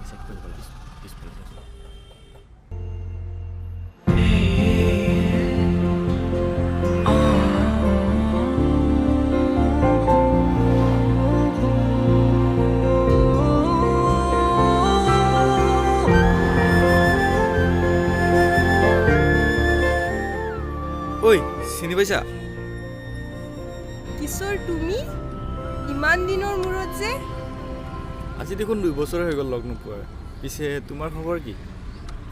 Check কৰিব লাগিব display ঐ চিনি পাইছা কিশোৰ তুমি ইমান দিনৰ মূৰত যে আজি দেখোন 2 বছৰ হৈ গ'ল লগ নোপোৱাৰ পিছে তোমাৰ খবৰ কি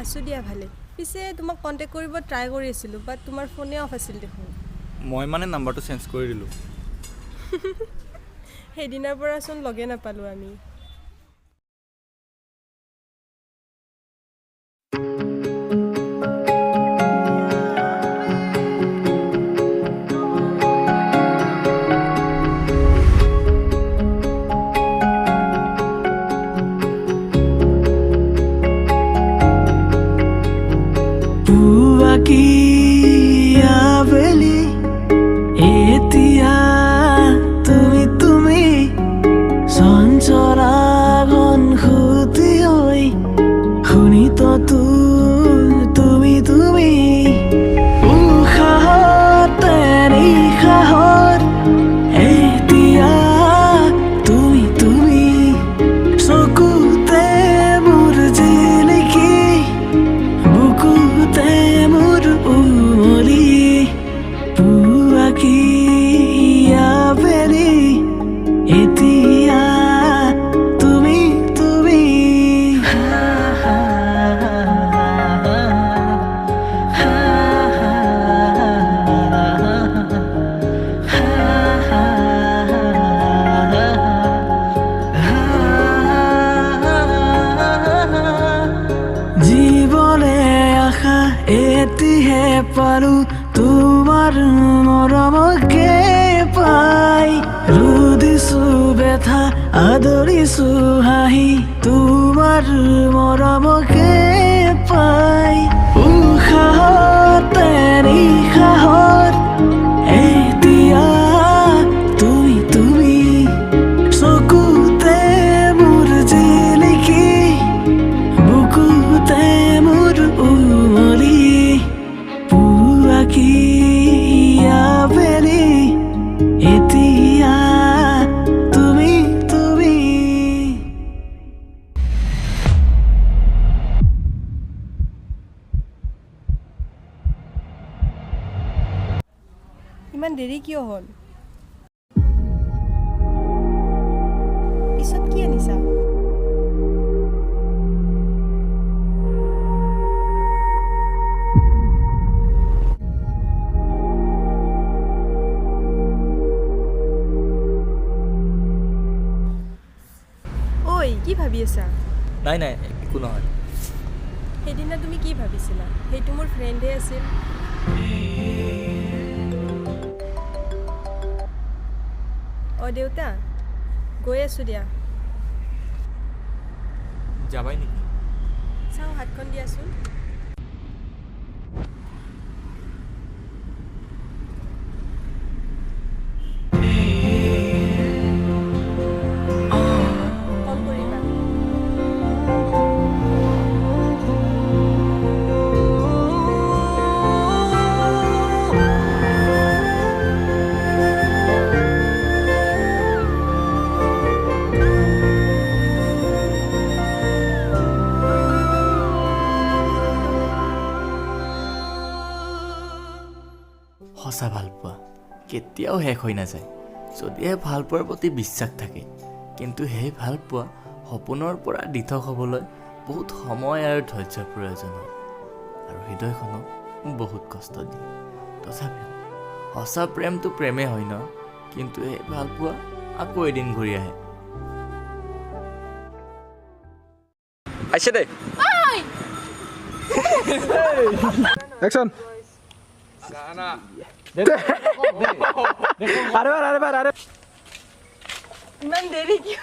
আছো দিয়া ভালে পিছে তোমাক কন্টেক্ট কৰিব ট্ৰাই কৰি আছিলো বাট তোমাৰ ফোনে অফ আছিল দেখোন মই মানে নাম্বাৰটো চেঞ্জ কৰি দিলো সেইদিনাৰ পৰা চোন লগে নাপালো আমি আদৰিছো হাঁহি তোমাৰ মৰমকে পাই উশাহত নিশাহত এতিয়া তুমি চকুতে মোৰ জিলিকি বুকুতে মোৰ উমলি পুৱাকি আবেলি এতিয়া ইমান দেৰি কিয় হ'ল পিছত কি আনিছা ঐ কি ভাবি আছা নাই নাই একো নহয় সেইদিনা তুমি কি ভাবিছিলা সেইটো মোৰ ফ্ৰেণ্ডে আছিল অ দেউতা গৈ আছো দিয়া যাবাই নেকি চাও হাতখন দিয়াচোন কল কৰিবা সঁচা ভাল পোৱা কেতিয়াও শেষ হৈ নাযায় যদিহে ভাল পোৱাৰ প্ৰতি বিশ্বাস থাকে কিন্তু সেই ভাল পোৱা সপোনৰ পৰা দিঠক হ'বলৈ বহুত সময় আৰু ধৈৰ্যৰ প্ৰয়োজন হয় আৰু হৃদয়খনক বহুত কষ্ট দিয়ে তথাপিও সঁচা প্ৰেমটো প্ৰেমে হয় ন কিন্তু এই ভাল পোৱা আকৌ এদিন ঘূৰি আহে আইছে দে Action. ইমান দেৰি কিয়